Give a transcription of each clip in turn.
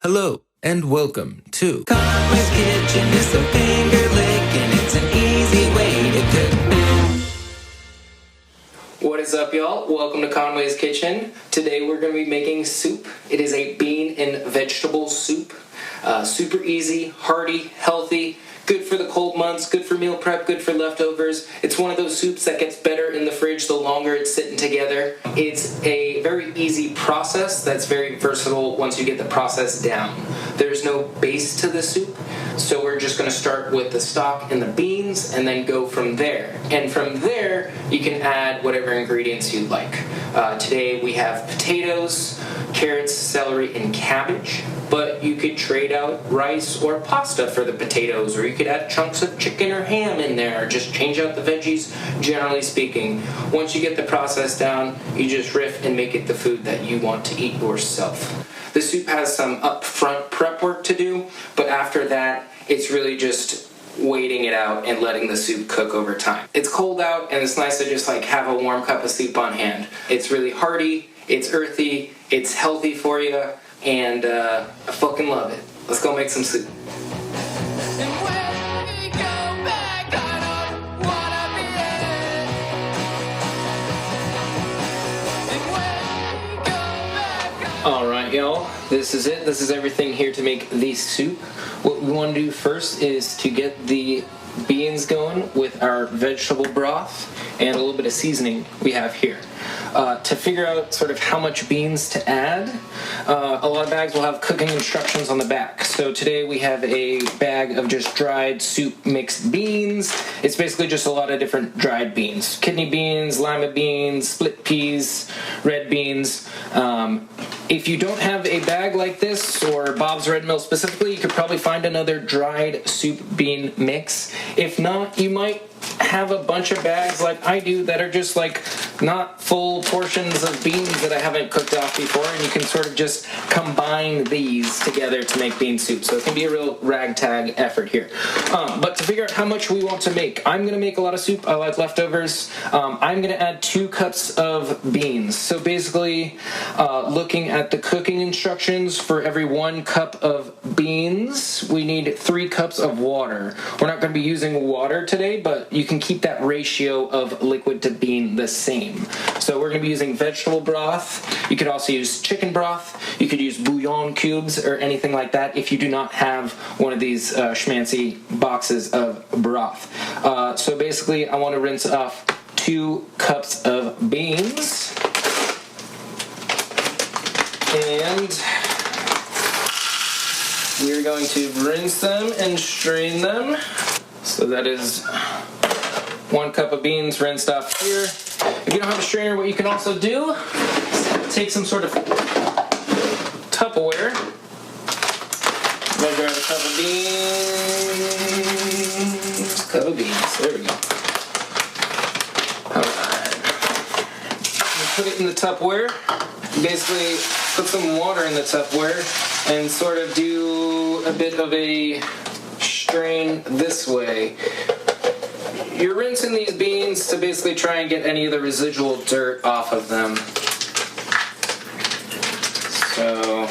Hello and welcome to Conway's Kitchen is some finger licking. It's an easy way to cook. What is up, y'all? Welcome to Conway's Kitchen. Today we're going to be making soup. It is a bean and vegetable soup. Super easy, hearty, healthy, good for the cold months, good for meal prep, good for leftovers. It's one of those soups that gets better in the fridge the longer it's sitting together. It's a very easy process that's very versatile once you get the process down. There's no base to the soup, so we're just going to start with the stock and the beans and then go from there. And from there, you can add whatever ingredients you'd like. Today we have potatoes, carrots, celery, and cabbage, but you could trade out rice or pasta for the potatoes, or you could add chunks of chicken or ham in there, or just change out the veggies, generally speaking. Once you get the process down, you just riff and make it the food that you want to eat yourself. The soup has some upfront prep work to do, but after that, it's really just waiting it out and letting the soup cook over time. It's cold out, and it's nice to just have a warm cup of soup on hand. It's really hearty, it's earthy, it's healthy for you, and I fucking love it. Let's go make some soup. Alright, y'all, this is it. This is everything here to make the soup. What we want to do first is to get the beans going with our vegetable broth and a little bit of seasoning we have here. To figure out sort of how much beans to add, a lot of bags will have cooking instructions on the back. So today we have a bag of just dried soup mixed beans. It's basically just a lot of different dried beans. Kidney beans, lima beans, split peas, red beans. If you don't have a bag like this, or Bob's Red Mill specifically, you could probably find another dried soup bean mix. If not, you might have a bunch of bags like I do that are just not full portions of beans that I haven't cooked off before, and you can sort of just combine these together to make bean soup. So it can be a real ragtag effort here. But to figure out how much we want to make, I'm going to make a lot of soup. I like leftovers. I'm going to add 2 cups of beans. So basically, looking at the cooking instructions, for every 1 cup of beans, we need 3 cups of water. We're not going to be using water today, but you can keep that ratio of liquid to bean the same. So we're going to be using vegetable broth. You could also use chicken broth. You could use bouillon cubes or anything like that if you do not have one of these schmancy boxes of broth. So basically, I want to rinse off 2 cups of beans. And we're going to rinse them and strain them. So that is 1 cup of beans rinsed off here. If you don't have a strainer, what you can also do is take some sort of Tupperware, measure out a cup of beans, there we go. Alright. Put it in the Tupperware. Basically, put some water in the Tupperware and sort of do a bit of a strain this way. You're rinsing these beans to basically try and get any of the residual dirt off of them. So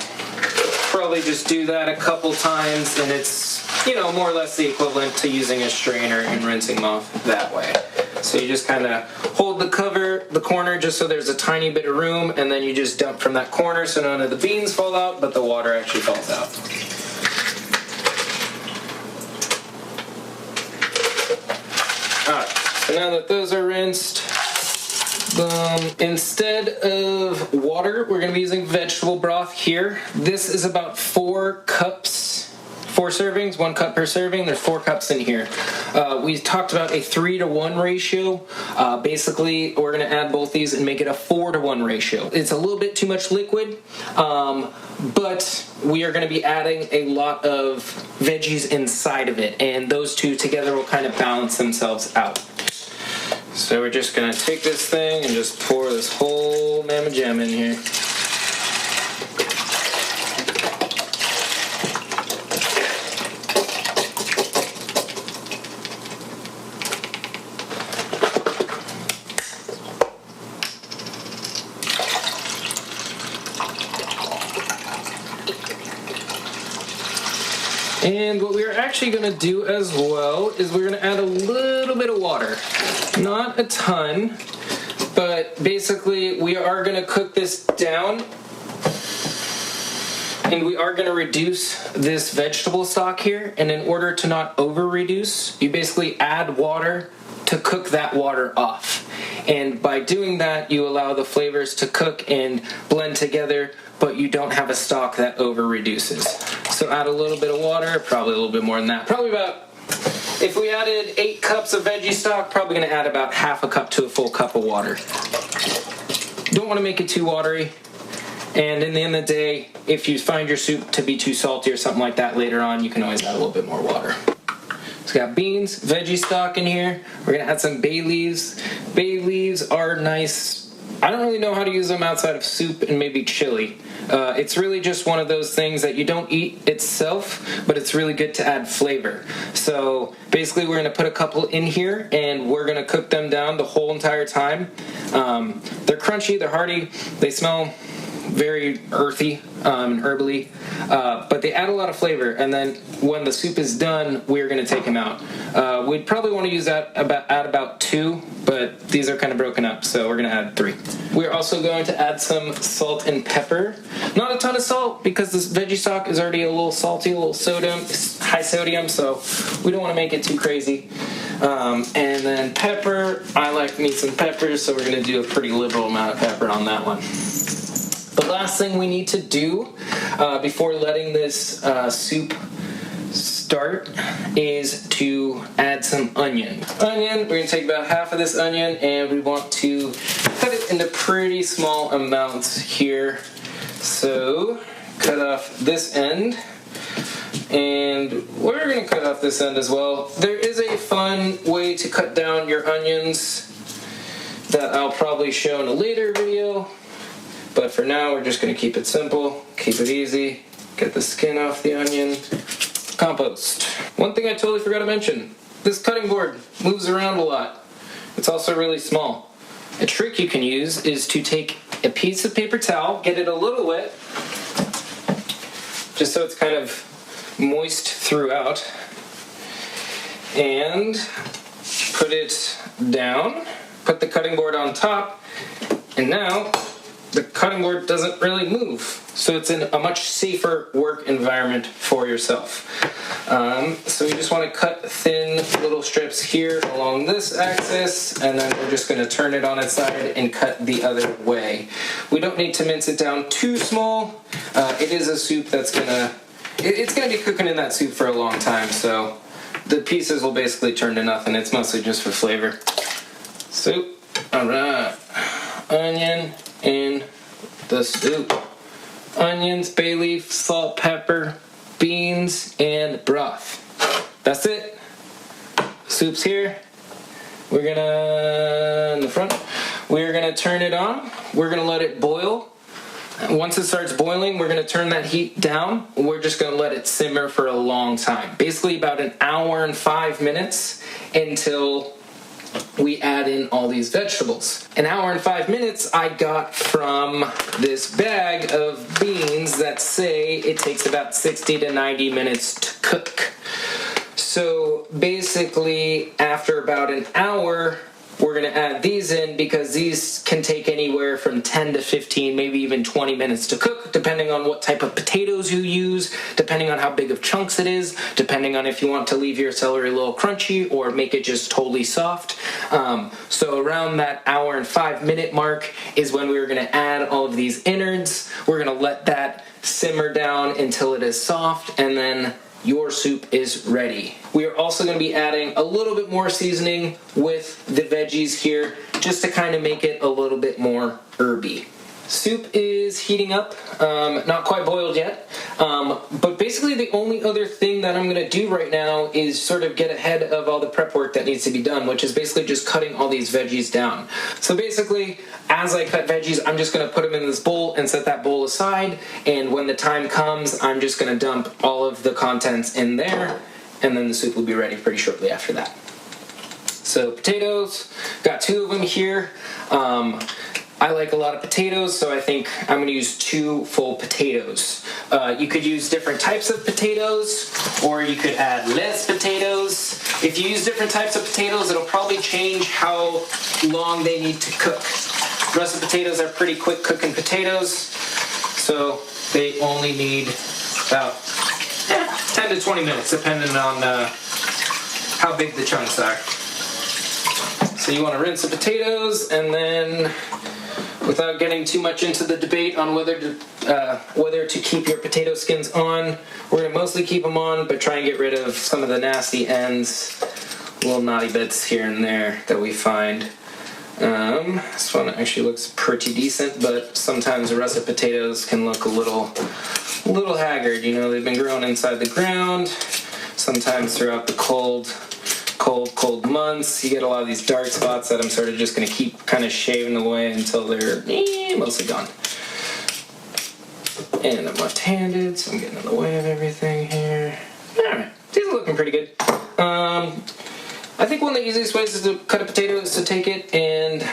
probably just do that a couple times, and it's, more or less the equivalent to using a strainer and rinsing them off that way. So you just kind of hold the corner just so there's a tiny bit of room, and then you just dump from that corner so none of the beans fall out, but the water actually falls out. Alright, so now that those are rinsed, instead of water, we're going to be using vegetable broth here. This is about 4 servings, 1 cup per serving. There's 4 cups in here. We talked about a 3-to-1 ratio. Basically, we're going to add both these and make it a 4-to-1 ratio. It's a little bit too much liquid, but we are going to be adding a lot of veggies inside of it, and those two together will kind of balance themselves out. So we're just going to take this thing and just pour this whole mamma jam in here. And what we're actually going to do as well is we're going to add a little bit of water. Not a ton, but basically we are going to cook this down. And we are going to reduce this vegetable stock here. And in order to not over-reduce, you basically add water to cook that water off. And by doing that, you allow the flavors to cook and blend together, but you don't have a stock that over-reduces. So add a little bit of water, probably a little bit more than that. Probably about, if we added 8 cups of veggie stock, probably going to add about half a cup to a full cup of water. Don't want to make it too watery. And in the end of the day, if you find your soup to be too salty or something like that later on, you can always add a little bit more water. So we got beans, veggie stock in here. We're going to add some bay leaves. Bay leaves are nice. I don't really know how to use them outside of soup and maybe chili. It's really just one of those things that you don't eat itself, but it's really good to add flavor. So basically we're going to put a couple in here and we're going to cook them down the whole entire time. They're crunchy, they're hearty, they smell very earthy and herbally, but they add a lot of flavor. And then when the soup is done, we're going to take them out. We'd probably want to use that add about 2, but these are kind of broken up, so we're going to add 3. We're also going to add some salt and pepper. Not a ton of salt because this veggie stock is already a little salty, a little high sodium, so we don't want to make it too crazy. And then pepper. I like me some peppers, so we're going to do a pretty liberal amount of pepper on that one. The last thing we need to do before letting this soup start is to add some onion. We're going to take about half of this onion and we want to cut it into pretty small amounts here. So cut off this end, and we're going to cut off this end as well. There is a fun way to cut down your onions that I'll probably show in a later video. But for now, we're just going to keep it simple, keep it easy, get the skin off the onion. Compost. One thing I totally forgot to mention, this cutting board moves around a lot. It's also really small. A trick you can use is to take a piece of paper towel, get it a little wet, just so it's kind of moist throughout, and put it down, put the cutting board on top, and now the cutting board doesn't really move. So it's in a much safer work environment for yourself. So we just want to cut thin little strips here along this axis, and then we're just going to turn it on its side and cut the other way. We don't need to mince it down too small. It is a soup that's it's going to be cooking in that soup for a long time, so the pieces will basically turn to nothing. It's mostly just for flavor. Soup. Alright. Onion in the soup. Onions, bay leaf, salt, pepper, beans, and broth. That's it. Soup's here. We're gonna, in the front, we're gonna turn it on. We're gonna let it boil. And once it starts boiling, we're gonna turn that heat down. We're just gonna let it simmer for a long time. Basically about an hour and 5 minutes until we add in all these vegetables. An hour and 5 minutes I got from this bag of beans that say it takes about 60 to 90 minutes to cook. So basically after about an hour, we're going to add these in because these can take anywhere from 10 to 15, maybe even 20 minutes to cook, depending on what type of potatoes you use, depending on how big of chunks it is, depending on if you want to leave your celery a little crunchy or make it just totally soft. So around that hour and 5 minute mark is when we're going to add all of these innards. We're going to let that simmer down until it is soft, and then your soup is ready. We are also going to be adding a little bit more seasoning with the veggies here, just to kind of make it a little bit more herby. Soup is heating up, not quite boiled yet, but basically the only other thing that I'm going to do right now is sort of get ahead of all the prep work that needs to be done, which is basically just cutting all these veggies down. So basically, as I cut veggies, I'm just going to put them in this bowl and set that bowl aside, and when the time comes, I'm just going to dump all of the contents in there, and then the soup will be ready pretty shortly after that. So potatoes, got 2 of them here. I like a lot of potatoes, so I think I'm going to use 2 full potatoes. You could use different types of potatoes, or you could add less potatoes. If you use different types of potatoes, it'll probably change how long they need to cook. Russet potatoes are pretty quick cooking potatoes, so they only need about 10 to 20 minutes, depending on how big the chunks are. So you want to rinse the potatoes, and then, without getting too much into the debate on whether to keep your potato skins on, we're going to mostly keep them on, but try and get rid of some of the nasty ends, little naughty bits here and there that we find. This one actually looks pretty decent, but sometimes the russet potatoes can look a little haggard. You know, they've been growing inside the ground. Sometimes throughout the cold months, you get a lot of these dark spots that I'm sort of just going to keep kind of shaving away until they're mostly gone. And I'm left-handed, so I'm getting in the way of everything here. Alright, these are looking pretty good. I think one of the easiest ways to cut a potato is to take it and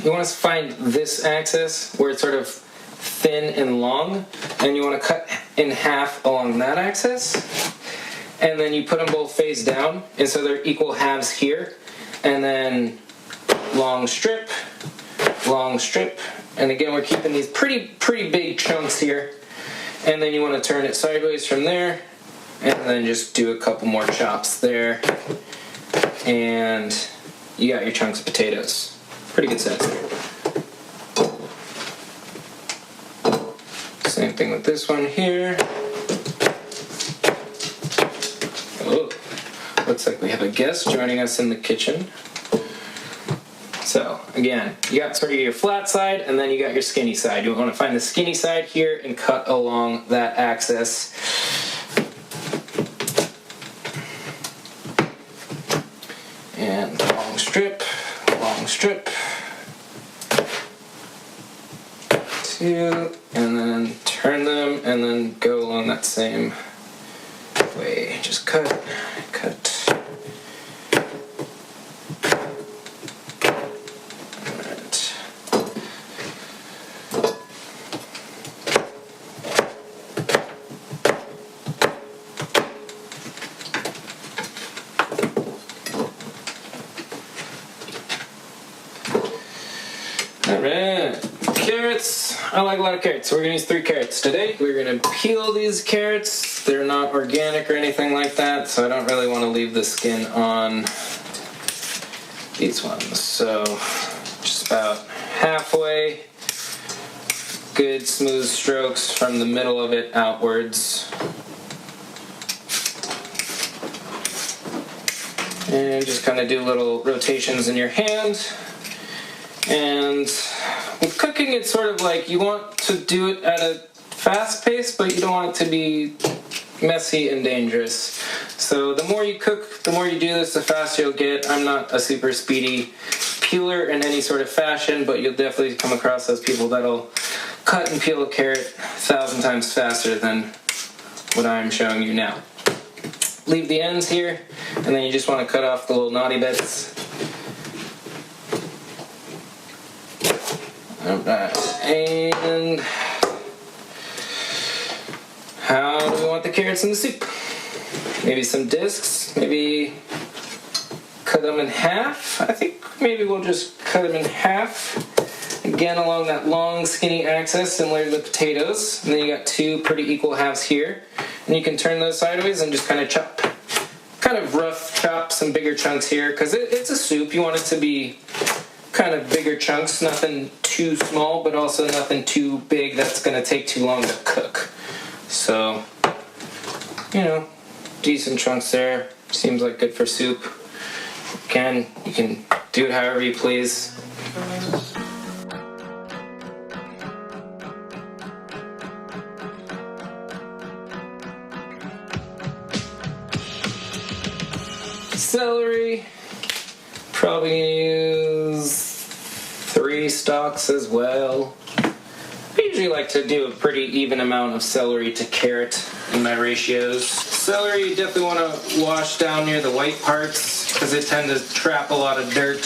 you want to find this axis where it's sort of thin and long, and you want to cut in half along that axis. And then you put them both face down, and so they're equal halves here. And then long strip, and again we're keeping these pretty big chunks here. And then you want to turn it sideways from there, and then just do a couple more chops there. And you got your chunks of potatoes. Pretty good size there. Same thing with this one here. Oh, looks like we have a guest joining us in the kitchen. So, again, you got sort of your flat side, and then you got your skinny side. You want to find the skinny side here and cut along that axis. And long strip, 2, and then turn them, and then go along that same way. Just cut. Alright. Alright. Carrots. I like a lot of carrots, so we're going to use 3 carrots today. We're going to peel these carrots. They're not organic or anything like that, so I don't really want to leave the skin on these ones. So just about halfway, good smooth strokes from the middle of it outwards. And just kind of do little rotations in your hand. And with cooking, it's sort of like you want to do it at a fast pace, but you don't want it to be messy and dangerous. So the more you cook, the more you do this, the faster you'll get. I'm not a super speedy peeler in any sort of fashion, but you'll definitely come across those people that'll cut and peel a carrot 1,000 times faster than what I'm showing you now. Leave the ends here, and then you just want to cut off the little naughty bits. Alright, and how do we want the carrots in the soup? Maybe some discs, maybe cut them in half. I think maybe we'll just cut them in half. Again, along that long skinny axis, similar to the potatoes. And then you got 2 pretty equal halves here. And you can turn those sideways and just kind of chop. Kind of rough chop some bigger chunks here, because it's a soup. You want it to be kind of bigger chunks, nothing too small, but also nothing too big that's going to take too long to cook. So, you know, decent chunks there. Seems like good for soup. Again, you can do it however you please. Celery. Probably gonna use 3 stalks as well. I usually like to do a pretty even amount of celery to carrot in my ratios. Celery, you definitely want to wash down near the white parts because they tend to trap a lot of dirt.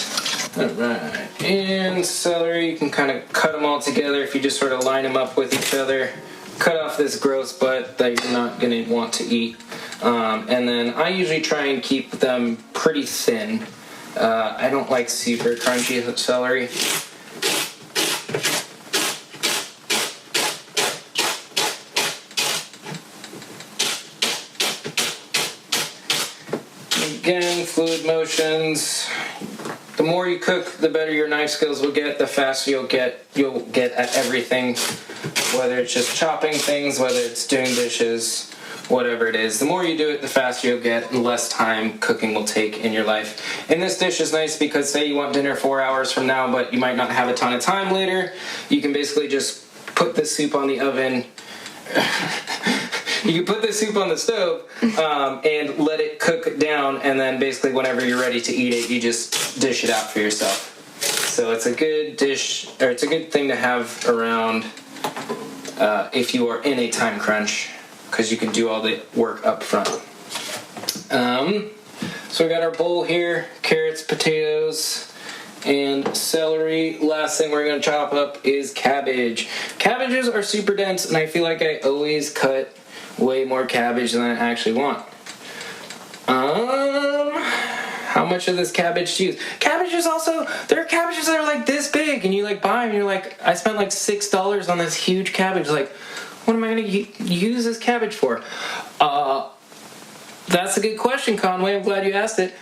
Alright, and celery, you can kind of cut them all together if you just sort of line them up with each other. Cut off this gross butt that you're not going to want to eat. And then I usually try and keep them pretty thin. I don't like super crunchy celery. Again, fluid motions. The more you cook, the better your knife skills will get, the faster you'll get at everything, whether it's just chopping things, whether it's doing dishes, whatever it is. The more you do it, the faster you'll get, and less time cooking will take in your life. And this dish is nice because say you want dinner 4 hours from now, but you might not have a ton of time later, you can basically just put this soup on the oven. You can put this soup on the stove and let it cook down, and then basically whenever you're ready to eat it, you just dish it out for yourself. So it's a good dish, or it's a good thing to have around if you are in a time crunch, because you can do all the work up front. So we got our bowl here, carrots, potatoes, and celery. Last thing we're going to chop up is cabbage. Cabbages are super dense, and I feel like I always cut way more cabbage than I actually want. How much of this cabbage to use? Cabbages also, there are cabbages that are like this big, and you like buy them, and you're like, I spent like $6 on this huge cabbage. Like, what am I going to use this cabbage for? That's a good question, Conway. I'm glad you asked it.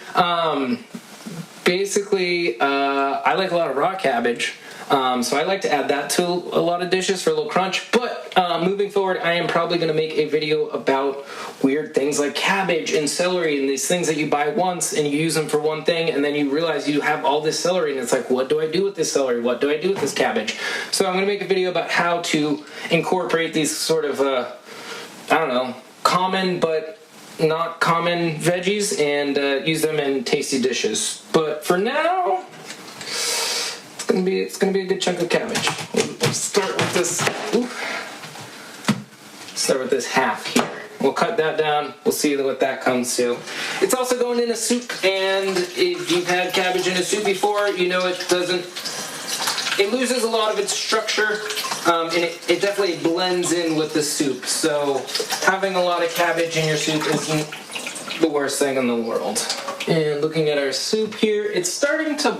Basically, I like a lot of raw cabbage. So I like to add that to a lot of dishes for a little crunch. But moving forward, I am probably going to make a video about weird things like cabbage and celery and these things that you buy once and you use them for one thing, and then you realize you have all this celery, and it's like, what do I do with this celery? What do I do with this cabbage? So I'm going to make a video about how to incorporate these sort of, common but not common veggies and use them in tasty dishes. But for now, it's gonna be a good chunk of cabbage. We'll start with this. Start with this half here. We'll cut that down. We'll see what that comes to. It's also going in a soup, and if you've had cabbage in a soup before, you know it loses a lot of its structure, and it definitely blends in with the soup. So having a lot of cabbage in your soup isn't the worst thing in the world. And looking at our soup here, it's starting to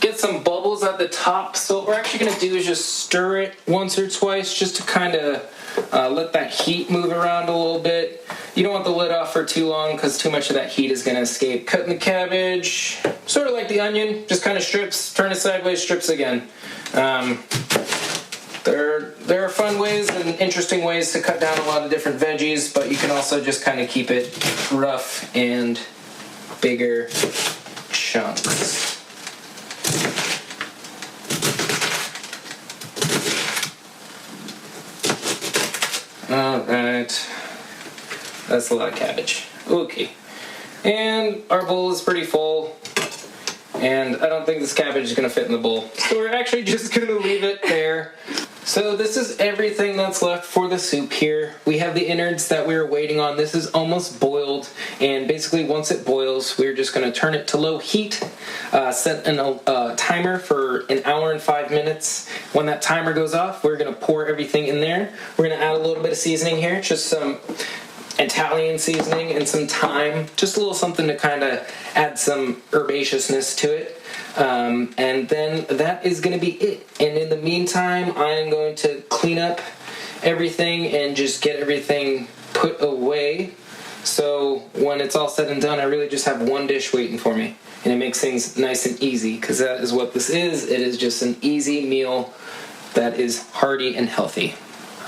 get some bubbles at the top. So what we're actually going to do is just stir it once or twice just to kind of let that heat move around a little bit. You don't want the lid off for too long because too much of that heat is going to escape. Cutting the cabbage, sort of like the onion, just kind of strips, turn it sideways, strips again. There are fun ways and interesting ways to cut down a lot of different veggies, but you can also just kind of keep it rough and bigger chunks. Alright, that's a lot of cabbage. Okay, and our bowl is pretty full, and I don't think this cabbage is going to fit in the bowl, so we're actually just going to leave it there. So this is everything that's left for the soup here. We have the innards that we were waiting on. This is almost boiled, and basically once it boils, we're just going to turn it to low heat, set a timer for 1 hour and 5 minutes. When that timer goes off, we're going to pour everything in there. We're going to add a little bit of seasoning here, just some Italian seasoning and some thyme, just a little something to kind of add some herbaceousness to it. And then that is going to be it. And in the meantime, I'm going to clean up everything and just get everything put away. So when it's all said and done, I really just have one dish waiting for me. And it makes things nice and easy, because that is what this is. It is just an easy meal that is hearty and healthy.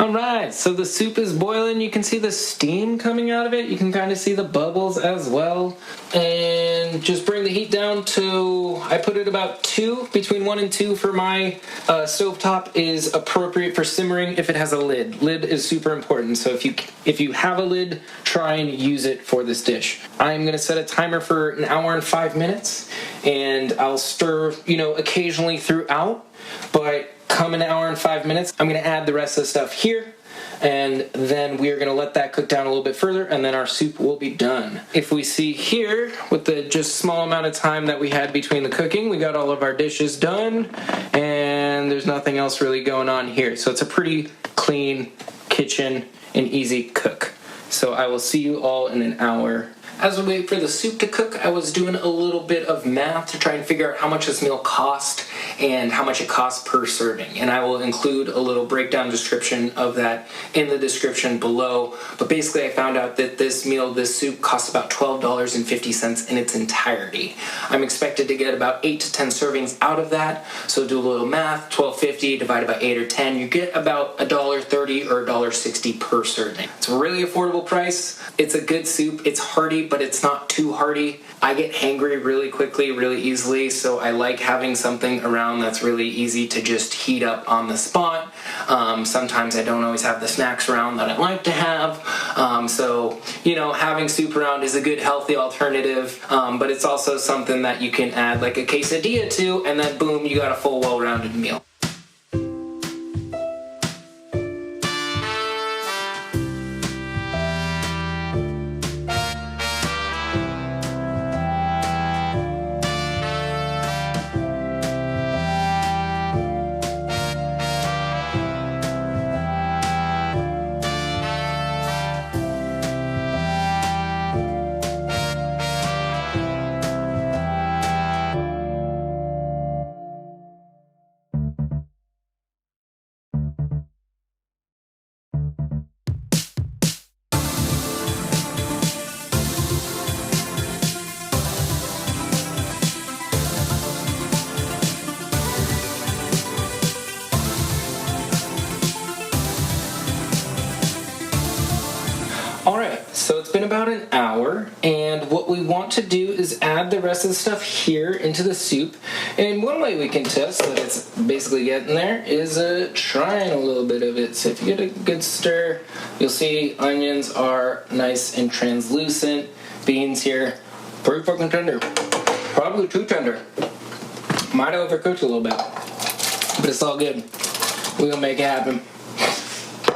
Alright, so the soup is boiling. You can see the steam coming out of it. You can kind of see the bubbles as well. And just bring the heat down to, I put it about 2, between 1 and 2 for my stovetop is appropriate for simmering if it has a lid. Lid is super important, so if you have a lid, try and use it for this dish. I'm going to set a timer for 1 hour and 5 minutes, and I'll stir, occasionally throughout, but come 1 hour and 5 minutes, I'm going to add the rest of the stuff here, and then we are going to let that cook down a little bit further, and then our soup will be done. If we see here, with the just small amount of time that we had between the cooking, we got all of our dishes done, and there's nothing else really going on here. So it's a pretty clean kitchen and easy cook. So I will see you all in an hour. As we wait for the soup to cook, I was doing a little bit of math to try and figure out how much this meal cost and how much it costs per serving. And I will include a little breakdown description of that in the description below. But basically I found out that this meal, this soup, costs about $12.50 in its entirety. I'm expected to get about 8 to 10 servings out of that. So do a little math, $12.50 divided by 8 or 10, you get about $1.30 or $1.60 per serving. It's a really affordable price. It's a good soup. It's hearty, but it's not too hearty. I get hangry really quickly, really easily, so I like having something around that's really easy to just heat up on the spot. Sometimes I don't always have the snacks around that I like to have, so, you know, having soup around is a good, healthy alternative, but it's also something that you can add like a quesadilla to, and then boom, you got a full, well-rounded meal. Alright, so it's been about an hour, and what we want to do is add the rest of the stuff here into the soup. And one way we can test that it's basically getting there is trying a little bit of it. So if you get a good stir, you'll see onions are nice and translucent. Beans here, pretty fucking tender. Probably too tender. Might have overcooked a little bit, but it's all good. We're gonna make it happen.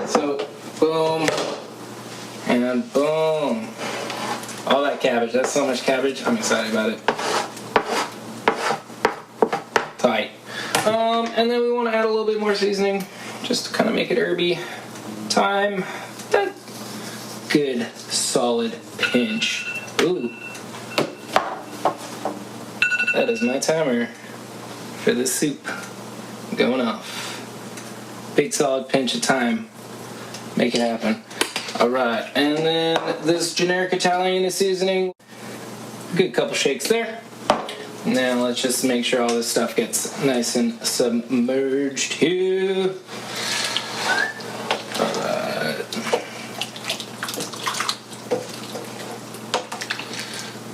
So, boom. And boom. All that cabbage. That's so much cabbage. I'm excited about it. Tight. And then we want to add a little bit more seasoning just to kind of make it herby. Thyme. That good, solid pinch. Ooh. That is my timer for this soup going off. Big, solid pinch of thyme. Make it happen. Alright, and then this generic Italian seasoning. Good couple shakes there. Now let's just make sure all this stuff gets nice and submerged here. Alright.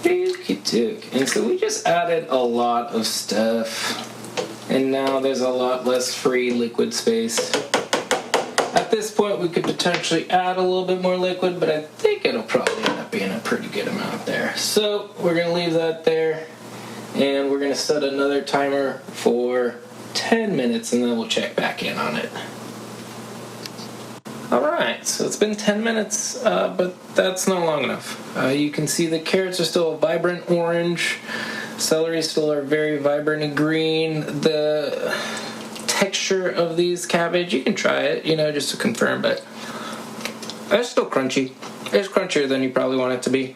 Okey-doke. And so we just added a lot of stuff. And now there's a lot less free liquid space. At this point, we could potentially add a little bit more liquid, but I think it'll probably end up being a pretty good amount there. So we're going to leave that there, and we're going to set another timer for 10 minutes, and then we'll check back in on it. Alright, so it's been 10 minutes, but that's not long enough. You can see the carrots are still a vibrant orange. Celery still are very vibrant green. The texture of these cabbage, you can try it, you know, just to confirm, but it's still crunchy. It's crunchier than you probably want it to be.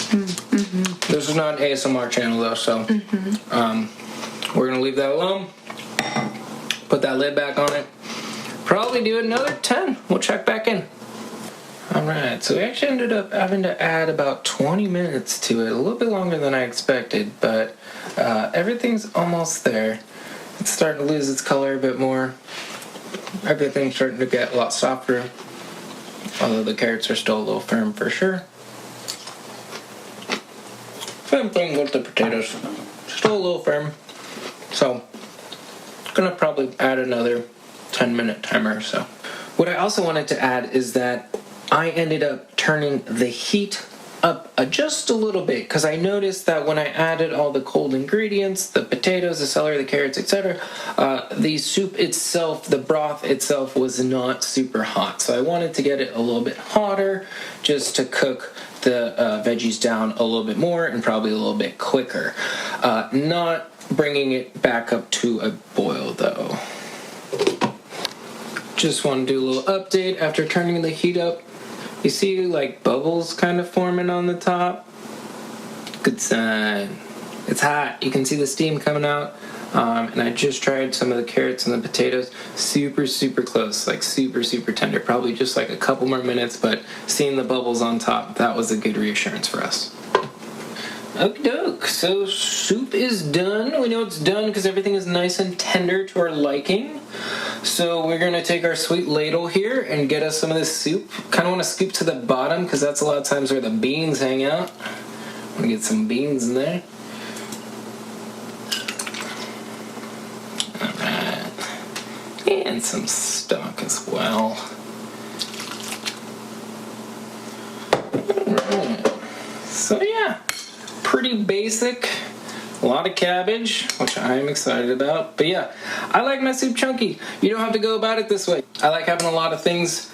Mm-hmm. This is not an ASMR channel though, so we're gonna leave that alone. Put that lid back on it. Probably do another 10. We'll check back in. Alright, so we actually ended up having to add about 20 minutes to it, a little bit longer than I expected, but everything's almost there. It's starting to lose its color a bit more. Everything's starting to get a lot softer, although the carrots are still a little firm for sure. Same thing with the potatoes, still a little firm. So, gonna probably add another 10-minute timer or so. What I also wanted to add is that I ended up turning the heat up just a little bit because I noticed that when I added all the cold ingredients, the potatoes, the celery, the carrots, etc., the soup itself, the broth itself was not super hot. So I wanted to get it a little bit hotter just to cook the veggies down a little bit more and probably a little bit quicker. Not bringing it back up to a boil though. Just want to do a little update after turning the heat up. You see like bubbles kind of forming on the top? Good sign. It's hot. You can see the steam coming out. And I just tried some of the carrots and the potatoes. Super, super close. Like super, super tender. Probably just like a couple more minutes, but seeing the bubbles on top, that was a good reassurance for us. Okie doke. So soup is done. We know it's done because everything is nice and tender to our liking. So we're going to take our sweet ladle here and get us some of this soup. Kind of want to scoop to the bottom because that's a lot of times where the beans hang out. Want to get some beans in there. Alright. And some stock as well. Alright. So yeah, pretty basic. A lot of cabbage, which I'm excited about. But yeah, I like my soup chunky. You don't have to go about it this way. I like having a lot of things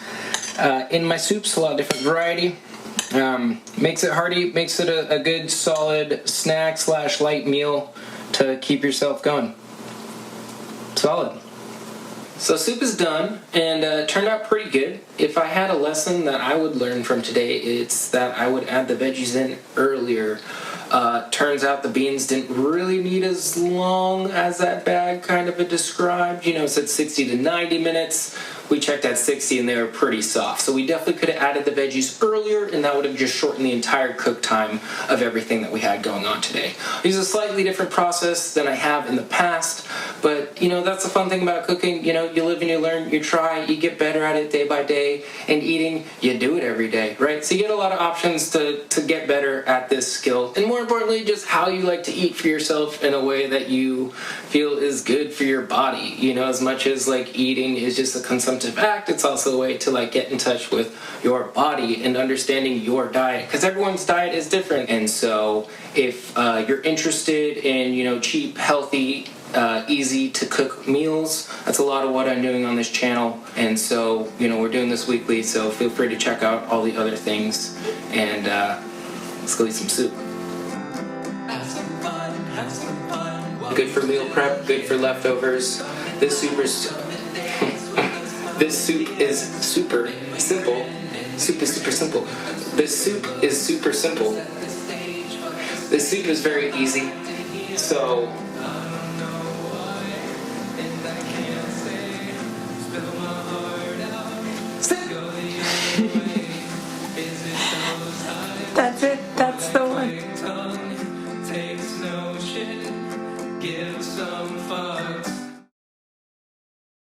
in my soups, a lot of different variety. Makes it hearty, makes it a good solid snack / light meal to keep yourself going. Solid. So soup is done and turned out pretty good. If I had a lesson that I would learn from today, it's that I would add the veggies in earlier. Turns out the beans didn't really need as long as that bag kind of described. You know, it said 60 to 90 minutes. We checked at 60 and they were pretty soft. So we definitely could have added the veggies earlier and that would have just shortened the entire cook time of everything that we had going on today. It's a slightly different process than I have in the past, but you know, that's the fun thing about cooking. You know, you live and you learn, you try, you get better at it day by day, and eating, you do it every day, right? So you get a lot of options to get better at this skill, and more importantly, just how you like to eat for yourself in a way that you feel is good for your body. You know, as much as like eating is just a consumptive act, it's also a way to like get in touch with your body and understanding your diet, because everyone's diet is different. And so if you're interested in, you know, cheap, healthy, easy to cook meals, that's a lot of what I'm doing on this channel. And so, you know, we're doing this weekly, so feel free to check out all the other things, and let's go eat some soup. Good for meal prep, good for leftovers. This soup is super simple. Soup is super simple. This soup is super simple. This soup is very easy. So